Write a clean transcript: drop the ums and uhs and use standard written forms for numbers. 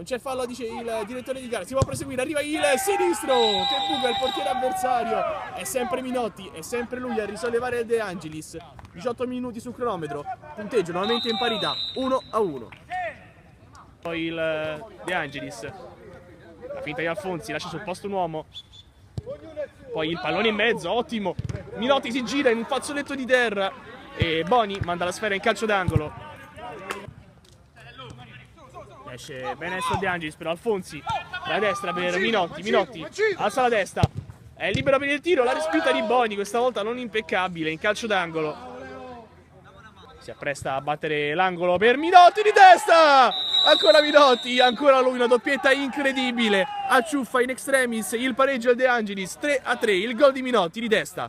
c'è fallo, dice il direttore di gara, si può proseguire, arriva il sinistro che buca il portiere avversario, è sempre Minotti, è sempre lui a risollevare il De Angelis. 18 minuti sul cronometro, punteggio nuovamente in parità, 1-1. Poi il De Angelis, la finta di Alfonsi, lascia sul posto un uomo, poi il pallone in mezzo, ottimo, Minotti si gira in un fazzoletto di terra e Boni manda la sfera in calcio d'angolo. Esce bene De Angelis, però Alfonsi la destra per Minotti, Minotti alza la testa, è libero per il tiro, la respinta di Boni, questa volta non impeccabile, in calcio d'angolo. Si appresta a battere l'angolo per Minotti di testa, ancora Minotti, ancora lui, una doppietta incredibile, acciuffa in extremis il pareggio al De Angelis, 3-3, il gol di Minotti di testa.